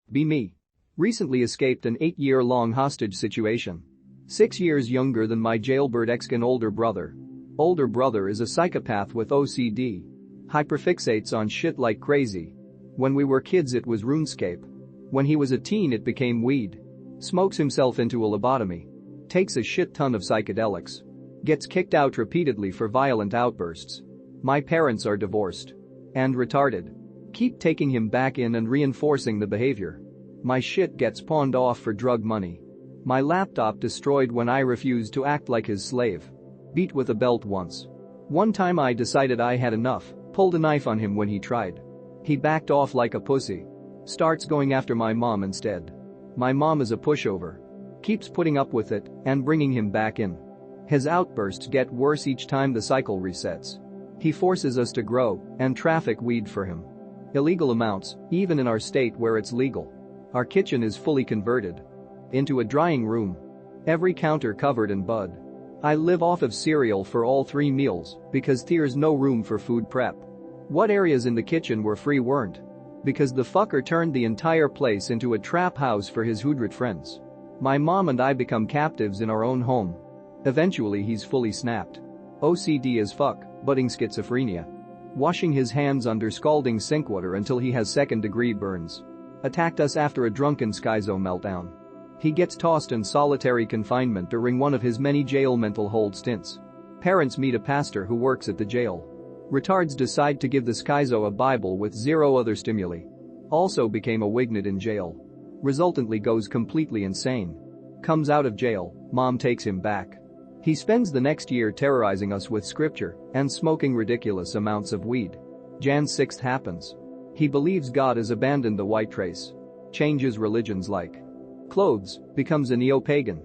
Be me. Recently escaped an 8-year-long hostage situation. 6 years younger than my jailbird ex-con older brother. Older brother is a psychopath with OCD. Hyperfixates on shit like crazy. When we were kids it was RuneScape. When he was a teen it became weed. Smokes himself into a lobotomy. Takes a shit ton of psychedelics. Gets kicked out repeatedly for violent outbursts. My parents are divorced. And retarded. Keep taking him back in and reinforcing the behavior. My shit gets pawned off for drug money. My laptop destroyed when I refused to act like his slave. Beat with a belt once. One time I decided I had enough, pulled a knife on him when he tried. He backed off like a pussy. Starts going after my mom instead. My mom is a pushover. Keeps putting up with it and bringing him back in. His outbursts get worse each time the cycle resets. He forces us to grow and traffic weed for him. Illegal amounts, even in our state where it's legal. Our kitchen is fully converted into a drying room. Every counter covered in bud. I live off of cereal for all 3 meals because there's no room for food prep. What areas in the kitchen were free weren't. Because the fucker turned the entire place into a trap house for his hoodrat friends. My mom and I become captives in our own home. Eventually he's fully snapped. OCD as fuck, budding schizophrenia. Washing his hands under scalding sink water until he has 2nd-degree burns. Attacked us after a drunken schizo meltdown. He gets tossed in solitary confinement during one of his many jail mental hold stints. Parents meet a pastor who works at the jail. Retards decide to give the schizo a Bible with 0 other stimuli. Also became a wignut in jail. Resultantly goes completely insane. Comes out of jail, mom takes him back. He spends the next year terrorizing us with scripture and smoking ridiculous amounts of weed. Jan 6th happens. He believes God has abandoned the white race. Changes religions like clothes, becomes a neo-pagan.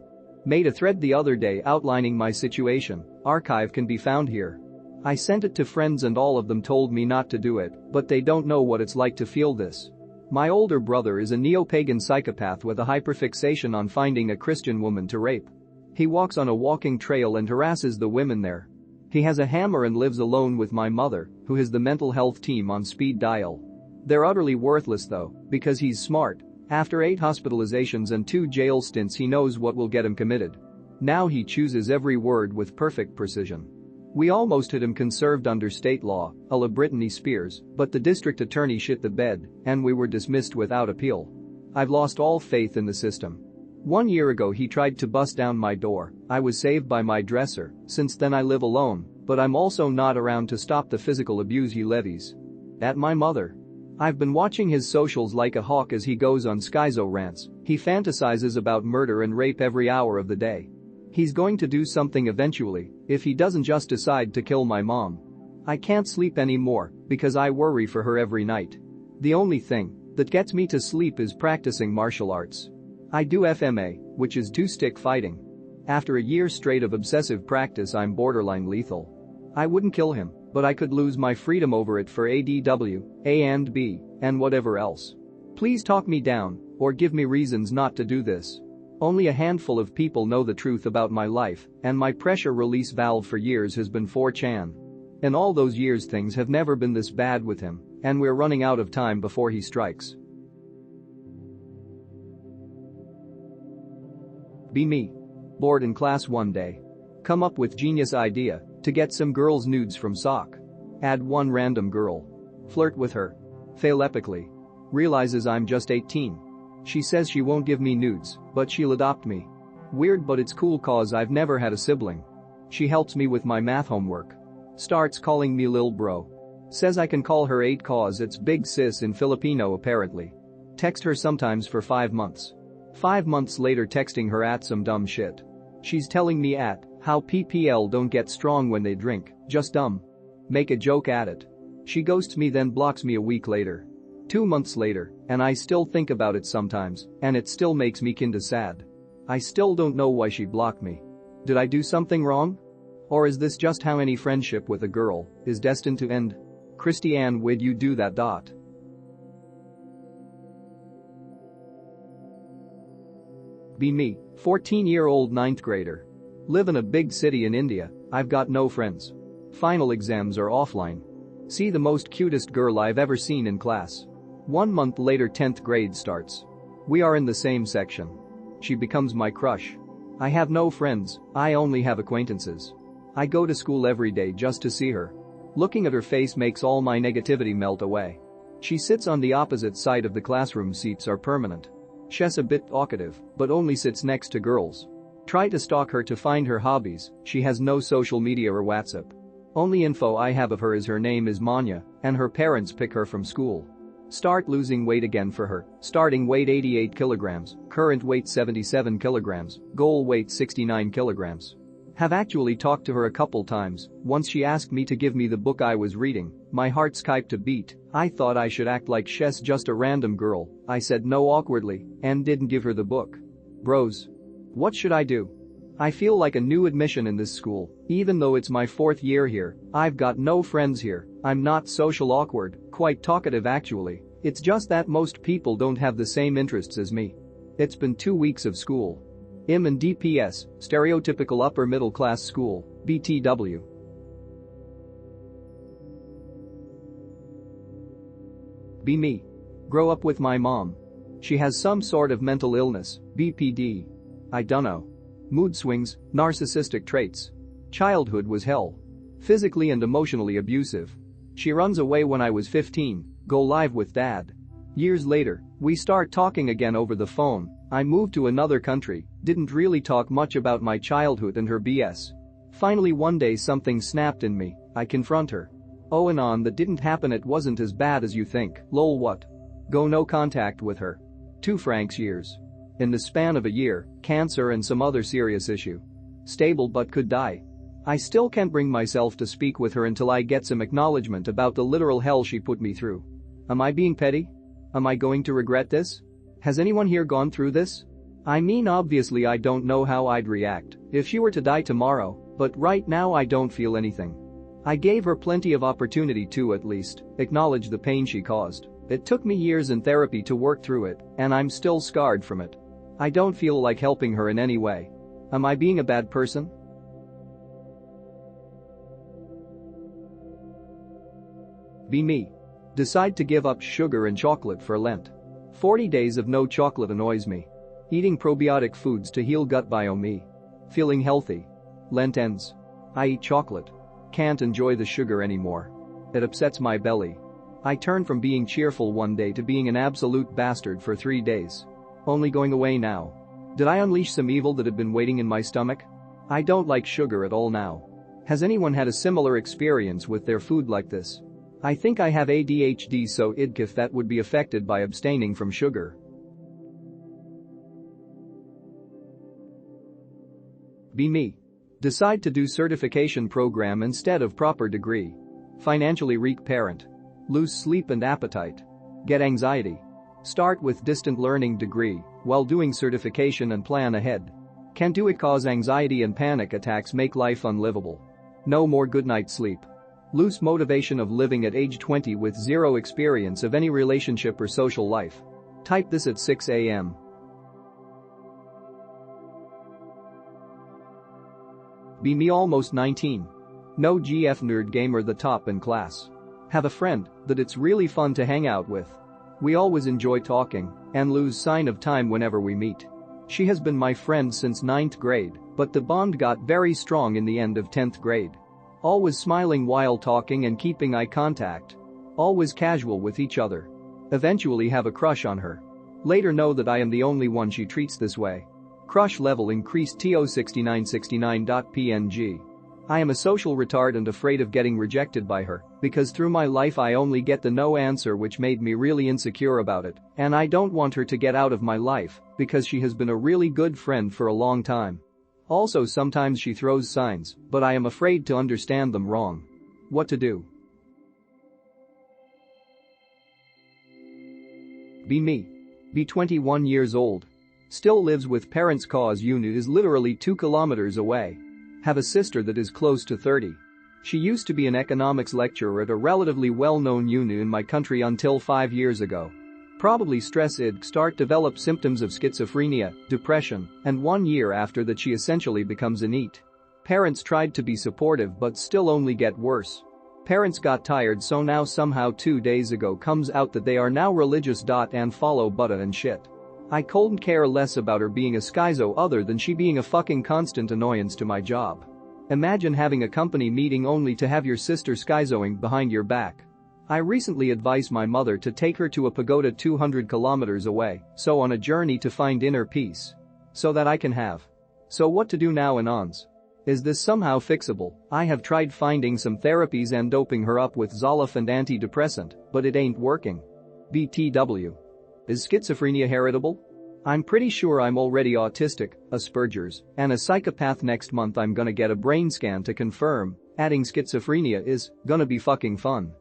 Made a thread the other day outlining my situation, archive can be found here. I sent it to friends and all of them told me not to do it, but they don't know what it's like to feel this. My older brother is a neo-pagan psychopath with a hyperfixation on finding a Christian woman to rape. He walks on a walking trail and harasses the women there. He has a hammer and lives alone with my mother, who has the mental health team on speed dial. They're utterly worthless though, because he's smart. After 8 hospitalizations and 2 jail stints he knows what will get him committed. Now he chooses every word with perfect precision. We almost had him conserved under state law, a la Britney Spears, but the district attorney shit the bed, and we were dismissed without appeal. I've lost all faith in the system. 1 year ago he tried to bust down my door. I was saved by my dresser. Since then I live alone, but I'm also not around to stop the physical abuse he levies at my mother. I've been watching his socials like a hawk as he goes on schizo rants. He fantasizes about murder and rape every hour of the day. He's going to do something eventually if he doesn't just decide to kill my mom. I can't sleep anymore because I worry for her every night. The only thing that gets me to sleep is practicing martial arts. I do FMA, which is 2-stick fighting. After a year straight of obsessive practice I'm borderline lethal. I wouldn't kill him, but I could lose my freedom over it for ADW, A and B, and whatever else. Please talk me down or give me reasons not to do this. Only a handful of people know the truth about my life, and my pressure release valve for years has been 4chan. In all those years things have never been this bad with him, and we're running out of time before he strikes. Be me. Bored in class one day. Come up with genius idea to get some girls' nudes from sock. Add one random girl. Flirt with her. Fail epically. Realizes I'm just 18. She says she won't give me nudes, but she'll adopt me. Weird, but it's cool cause I've never had a sibling. She helps me with my math homework. Starts calling me lil bro. Says I can call her 8 cause it's big sis in Filipino apparently. Text her sometimes for 5 months. 5 months later texting her at some dumb shit. She's telling me at how PPL don't get strong when they drink, just dumb. Make a joke at it. She ghosts me then blocks me a week later. 2 months later, and I still think about it sometimes, and it still makes me kinda sad. I still don't know why she blocked me. Did I do something wrong? Or is this just how any friendship with a girl is destined to end? Christiane, would you do that? Be me, 14-year-old 9th grader. Live in a big city in India, I've got no friends. Final exams are offline. See the most cutest girl I've ever seen in class. 1 month later 10th grade starts. We are in the same section. She becomes my crush. I have no friends, I only have acquaintances. I go to school every day just to see her. Looking at her face makes all my negativity melt away. She sits on the opposite side of the classroom, seats are permanent. She's a bit talkative, but only sits next to girls. Try to stalk her to find her hobbies, she has no social media or WhatsApp. Only info I have of her is her name is Manya, and her parents pick her from school. Start losing weight again for her, starting weight 88 kilograms, current weight 77 kilograms, goal weight 69 kilograms. Have actually talked to her a couple times. Once she asked me to give me the book I was reading, my heart skipped a beat. I thought I should act like she's just a random girl. I said no awkwardly and didn't give her the book. Bros. What should I do? I feel like a new admission in this school, even though it's my 4th year here. I've got no friends here. I'm not social awkward, quite talkative actually. It's just that most people don't have the same interests as me. It's been 2 weeks of school. I'm in DPS, stereotypical upper middle class school, BTW. Be me. Grow up with my mom. She has some sort of mental illness, BPD. I dunno. Mood swings, narcissistic traits. Childhood was hell. Physically and emotionally abusive. She runs away when I was 15, go live with dad. Years later, we start talking again over the phone. I moved to another country, didn't really talk much about my childhood and her BS. Finally one day something snapped in me, I confront her. Oh and on, that didn't happen, it wasn't as bad as you think, lol what? Go no contact with her. 2 francs years. In the span of a year, cancer and some other serious issue. Stable but could die. I still can't bring myself to speak with her until I get some acknowledgement about the literal hell she put me through. Am I being petty? Am I going to regret this? Has anyone here gone through this? I mean obviously I don't know how I'd react if she were to die tomorrow, but right now I don't feel anything. I gave her plenty of opportunity to at least acknowledge the pain she caused. It took me years in therapy to work through it, and I'm still scarred from it. I don't feel like helping her in any way. Am I being a bad person? Be me. Decide to give up sugar and chocolate for Lent. 40 days of no chocolate annoys me. Eating probiotic foods to heal gut biome. Feeling healthy. Lent ends. I eat chocolate. Can't enjoy the sugar anymore. It upsets my belly. I turn from being cheerful one day to being an absolute bastard for 3 days. Only going away now. Did I unleash some evil that had been waiting in my stomach? I don't like sugar at all now. Has anyone had a similar experience with their food like this? I think I have ADHD, so if that would be affected by abstaining from sugar. Be me. Decide to do certification program instead of proper degree. Financially weak parent. Lose sleep and appetite. Get anxiety. Start with distant learning degree while doing certification and plan ahead. Can't do it cause anxiety and panic attacks, make life unlivable. No more good night sleep. Loose motivation of living at age 20 with zero experience of any relationship or social life. Type this at 6 a.m. Be me, almost 19. No GF nerd gamer, the top in class. Have a friend that it's really fun to hang out with. We always enjoy talking and lose sign of time whenever we meet. She has been my friend since 9th grade, but the bond got very strong in the end of 10th grade. Always smiling while talking and keeping eye contact. Always casual with each other. Eventually have a crush on her. Later know that I am the only one she treats this way. Crush level increased to 6969.png. I am a social retard and afraid of getting rejected by her because through my life I only get the no answer, which made me really insecure about it, and I don't want her to get out of my life because she has been a really good friend for a long time. Also sometimes she throws signs, but I am afraid to understand them wrong. What to do? Be me. Be 21 years old. Still lives with parents cause unit is literally 2 kilometers away. Have a sister that is close to 30. She used to be an economics lecturer at a relatively well-known uni in my country until 5 years ago. Probably stress id start develop symptoms of schizophrenia, depression, and 1 year after that she essentially becomes a NEET. Parents tried to be supportive but still only get worse. Parents got tired, so now somehow 2 days ago comes out that they are now religious and follow Buddha and shit. I couldn't care less about her being a schizo other than she being a fucking constant annoyance to my job. Imagine having a company meeting only to have your sister schizoing behind your back. I recently advised my mother to take her to a pagoda 200 kilometers away, so on a journey to find inner peace. So that I can have. So what to do now Anons? Is this somehow fixable? I have tried finding some therapies and doping her up with Zoloft and antidepressant, but it ain't working. BTW. Is schizophrenia heritable? I'm pretty sure I'm already autistic, Asperger's, and a psychopath. Next month I'm gonna get a brain scan to confirm. Adding schizophrenia is gonna be fucking fun.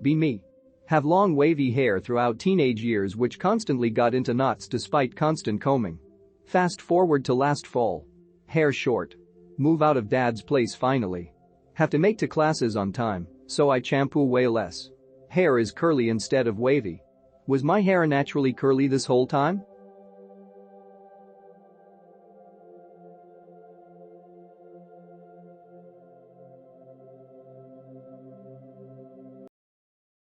Be me. Have long wavy hair throughout teenage years which constantly got into knots despite constant combing. Fast forward to last fall. Hair short. Move out of dad's place finally. Have to make to classes on time, so I shampoo way less. Hair is curly instead of wavy. Was my hair naturally curly this whole time?